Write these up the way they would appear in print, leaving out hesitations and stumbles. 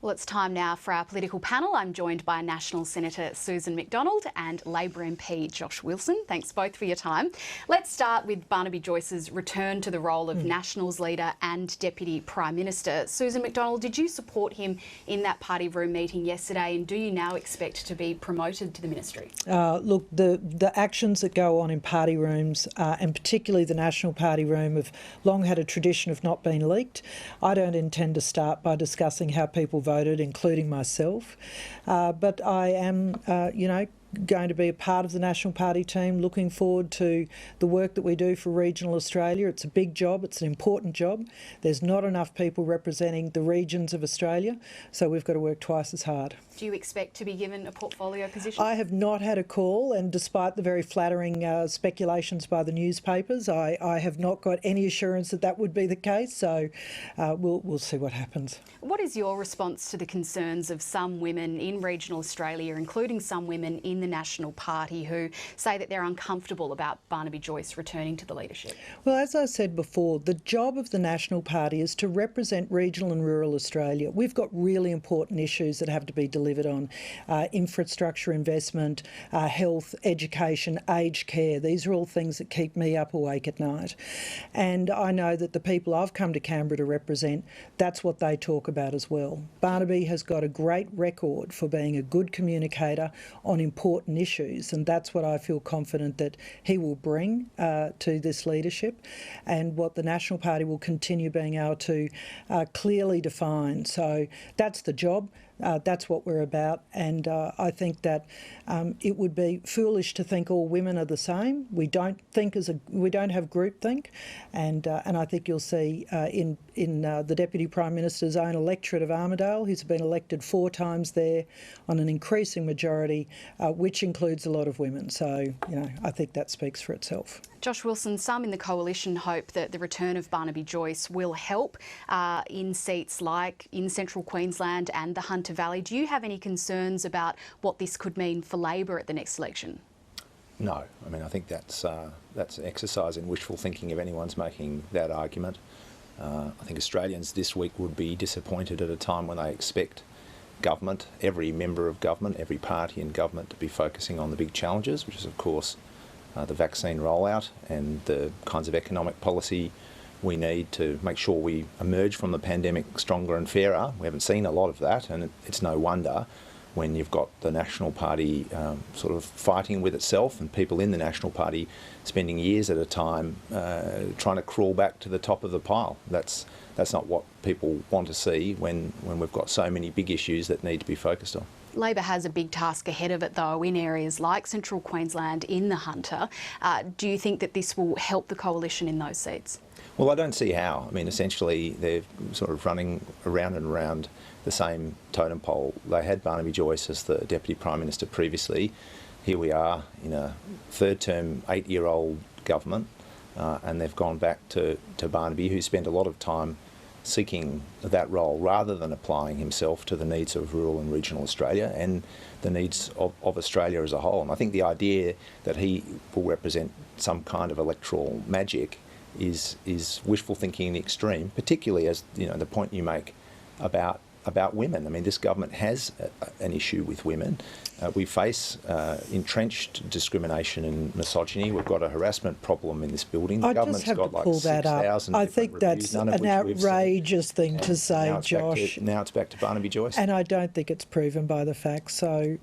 Well, it's time now for our political panel. I'm joined by National Senator Susan McDonald and Labor MP Josh Wilson. Thanks both for your time. Let's start with Barnaby Joyce's return to the role of Nationals leader and Deputy Prime Minister. Susan McDonald, did you support him in that party room meeting yesterday, and do you now expect to be promoted to the ministry? Look, the actions that go on in party rooms, and particularly the National Party room, have long had a tradition of not being leaked. I don't intend to start by discussing how people voted, including myself, but I am, going to be a part of the National Party team, looking forward to the work that we do for regional Australia. It's a big job, it's an important job. There's not enough people representing the regions of Australia, so we've got to work twice as hard. Do you expect to be given a portfolio position? I have not had a call, and despite the very flattering speculations by the newspapers, I have not got any assurance that that would be the case, so we'll see what happens. What is your response to the concerns of some women in regional Australia, including some women in the National Party, who say that they're uncomfortable about Barnaby Joyce returning to the leadership? Well, as I said before, the job of the National Party is to represent regional and rural Australia. We've got really important issues that have to be delivered on: infrastructure investment, health, education, aged care. These are all things that keep me up awake at night. And I know that the people I've come to Canberra to represent, that's what they talk about as well. Barnaby has got a great record for being a good communicator on important issues, and that's what I feel confident that he will bring to this leadership, and what the National Party will continue being able to clearly define. So that's the job. That's what we're about, and I think that it would be foolish to think all women are the same. We don't have groupthink, and I think you'll see in the Deputy Prime Minister's own electorate of Armidale, who's been elected 4 times there on an increasing majority, which includes a lot of women. So I think that speaks for itself. Josh Wilson, some in the coalition hope that the return of Barnaby Joyce will help in seats like in Central Queensland and the Hunter Valley. Do you have any concerns about what this could mean for Labor at the next election? No, I mean, I think that's an exercise in wishful thinking if anyone's making that argument. I think Australians this week would be disappointed at a time when they expect government, every member of government, every party in government, to be focusing on the big challenges, which is of course the vaccine rollout and the kinds of economic policy we need to make sure we emerge from the pandemic stronger and fairer. We haven't seen a lot of that, and it's no wonder when you've got the National Party sort of fighting with itself, and people in the National Party spending years at a time trying to crawl back to the top of the pile. That's not what people want to see when we've got so many big issues that need to be focused on. Labor has a big task ahead of it, though, in areas like Central Queensland, in the Hunter. Do you think that this will help the coalition in those seats? Well, I don't see how. I mean, essentially, they're sort of running around and around the same totem pole. They had Barnaby Joyce as the Deputy Prime Minister previously. Here we are in a third-term, 8-year-old government, and they've gone back to Barnaby, who spent a lot of time seeking that role rather than applying himself to the needs of rural and regional Australia and the needs of Australia as a whole. And I think the idea that he will represent some kind of electoral magic is wishful thinking in the extreme, particularly as the point you make about women. I mean, this government has an issue with women. We face entrenched discrimination and misogyny. We've got a harassment problem in this building. The I just have to pull that up. I think that's an outrageous thing to say, Josh. Now it's back to Barnaby Joyce. And I don't think it's proven by the facts. So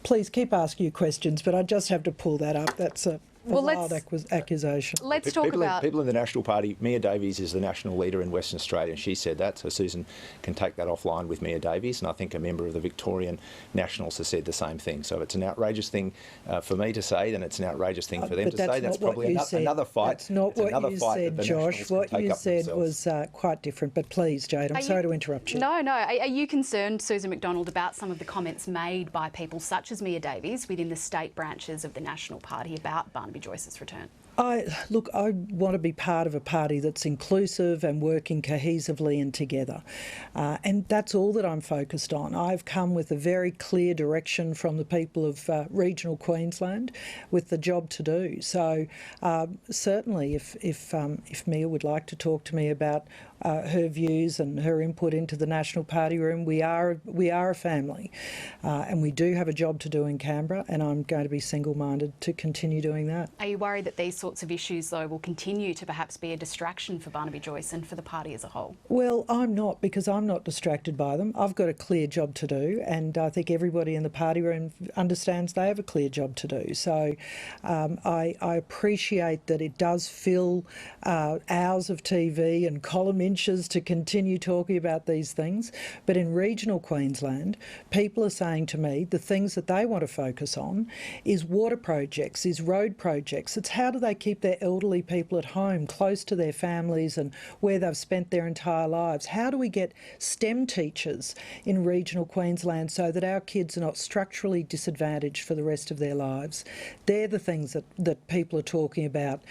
please keep asking your questions, but I just have to pull that up. That's a wild accusation. Let's talk about people in the National Party. Mia Davies is the national leader in Western Australia, and she said that. So Susan can take that offline with Mia Davies, and I think a member of the Victorian Nationals has said the same thing. So it's an outrageous thing for me to say, then it's an outrageous thing for them to say. That's probably another fight. That's not what you said, Josh. What you said was quite different. But please, Jade, I'm sorry to interrupt you. No. Are you concerned, Susan McDonald, about some of the comments made by people such as Mia Davies within the state branches of the National Party about Barnaby Joyce's return? I want to be part of a party that's inclusive and working cohesively and together. And that's all that I'm focused on. I've come with a very clear direction from the people of regional Queensland with the job to do. So certainly if Mia would like to talk to me about her views and her input into the National Party room. We are a family, and we do have a job to do in Canberra, and I'm going to be single-minded to continue doing that. Are you worried that these sorts of issues, though, will continue to perhaps be a distraction for Barnaby Joyce and for the party as a whole? Well, I'm not, because I'm not distracted by them. I've got a clear job to do, and I think everybody in the party room understands they have a clear job to do. So I appreciate that it does fill hours of TV and column inches to continue talking about these things. But in regional Queensland, people are saying to me the things that they want to focus on is water projects, is road projects. It's how do they keep their elderly people at home, close to their families and where they've spent their entire lives. How do we get STEM teachers in regional Queensland so that our kids are not structurally disadvantaged for the rest of their lives? They're the things that people are talking about,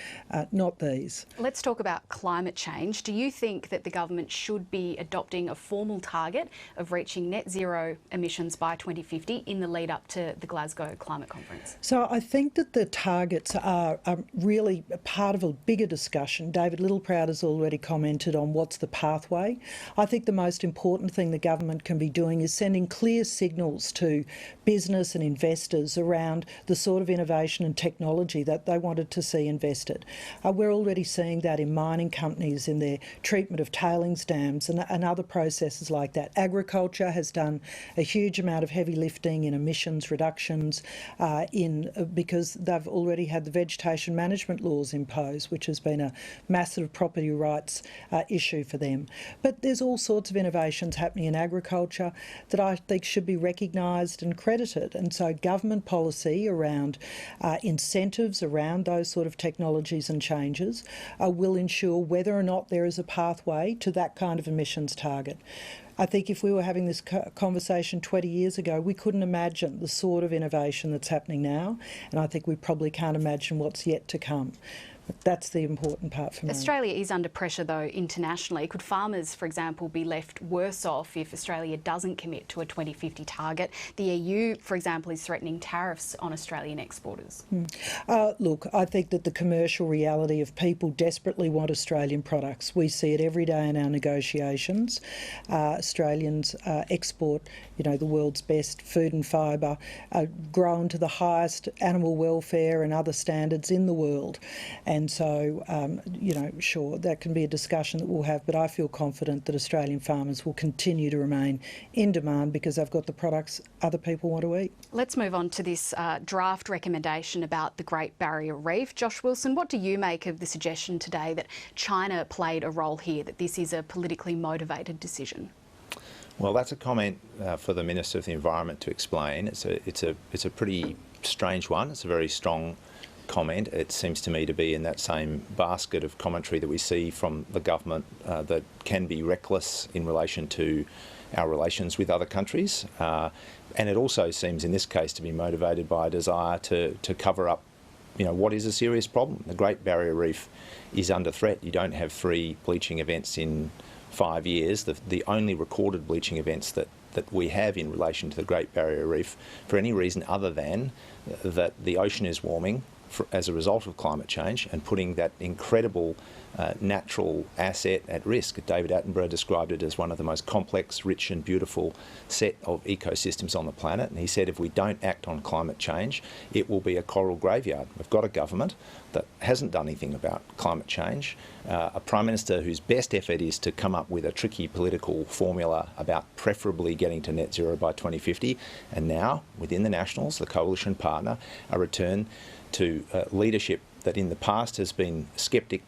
not these. Let's talk about climate change. Do you think that the government should be adopting a formal target of reaching net zero emissions by 2050 in the lead up to the Glasgow Climate Conference? So I think that the targets are really a part of a bigger discussion. David Littleproud has already commented on what's the pathway. I think the most important thing the government can be doing is sending clear signals to business and investors around the sort of innovation and technology that they wanted to see invested. We're already seeing that in mining companies, in their treatment of tailings dams and other processes like that. Agriculture has done a huge amount of heavy lifting in emissions reductions because they've already had the vegetation management laws imposed, which has been a massive property rights issue for them. But there's all sorts of innovations happening in agriculture that I think should be recognised and credited. And so government policy around incentives around those sort of technologies and changes will ensure whether or not there is a pathway to that kind of emissions target. I think if we were having this conversation 20 years ago, we couldn't imagine the sort of innovation that's happening now, and I think we probably can't imagine what's yet to come. But that's the important part for me. Australia is under pressure, though, internationally. Could farmers, for example, be left worse off if Australia doesn't commit to a 2050 target? The EU, for example, is threatening tariffs on Australian exporters. Look, I think that the commercial reality of people desperately want Australian products. We see it every day in our negotiations. Australians export, the world's best food and fibre, grown to the highest animal welfare and other standards in the world. And so, sure, that can be a discussion that we'll have, but I feel confident that Australian farmers will continue to remain in demand because they've got the products other people want to eat. Let's move on to this draft recommendation about the Great Barrier Reef. Josh Wilson, what do you make of the suggestion today that China played a role here, that this is a politically motivated decision? Well, that's a comment for the Minister of the Environment to explain. It's a pretty strange one. It's a very strong comment. It seems to me to be in that same basket of commentary that we see from the government that can be reckless in relation to our relations with other countries. And it also seems in this case to be motivated by a desire to cover up what is a serious problem. The Great Barrier Reef is under threat. You don't have 3 bleaching events in 5 years. The only recorded bleaching events that we have in relation to the Great Barrier Reef for any reason other than that the ocean is warming as a result of climate change and putting that incredible natural asset at risk. David Attenborough described it as one of the most complex, rich and beautiful set of ecosystems on the planet. And he said if we don't act on climate change, it will be a coral graveyard. We've got a government that hasn't done anything about climate change, a Prime Minister whose best effort is to come up with a tricky political formula about preferably getting to net zero by 2050. And now, within the Nationals, the coalition partner, a return to leadership that in the past has been sceptical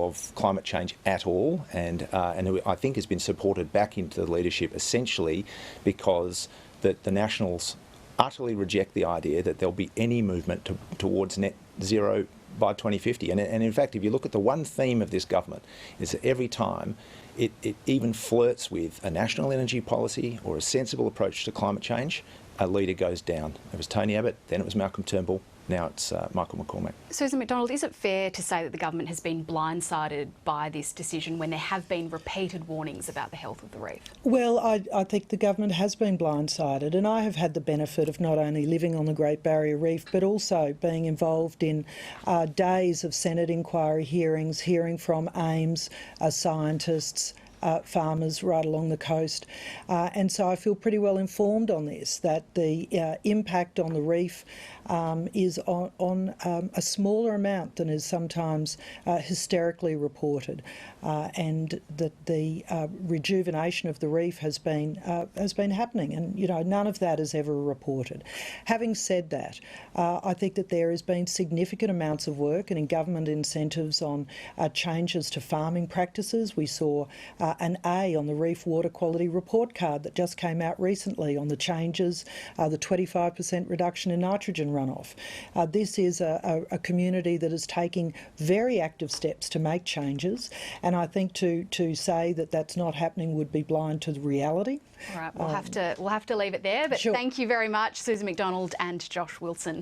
of climate change at all, and who I think has been supported back into the leadership essentially because the Nationals utterly reject the idea that there'll be any movement towards net zero by 2050. And in fact, if you look at the one theme of this government, is that every time it even flirts with a national energy policy or a sensible approach to climate change, a leader goes down. It was Tony Abbott, then it was Malcolm Turnbull, now it's Michael McCormack. Susan McDonald, is it fair to say that the government has been blindsided by this decision when there have been repeated warnings about the health of the reef? Well, I think the government has been blindsided, and I have had the benefit of not only living on the Great Barrier Reef but also being involved in days of Senate inquiry hearings, hearing from AIMS, scientists, farmers right along the coast. And so I feel pretty well informed on this, that the impact on the reef is on a smaller amount than is sometimes hysterically reported, and that the rejuvenation of the reef has been happening, and none of that is ever reported. Having said that, I think that there has been significant amounts of work and in government incentives on changes to farming practices. We saw an A on the Reef Water Quality Report Card that just came out recently on the changes, the 25% reduction in nitrogen runoff. This is a community that is taking very active steps to make changes, and I think to say that that's not happening would be blind to the reality. All right, we'll have to leave it there. But Sure. Thank you very much, Susan McDonald and Josh Wilson.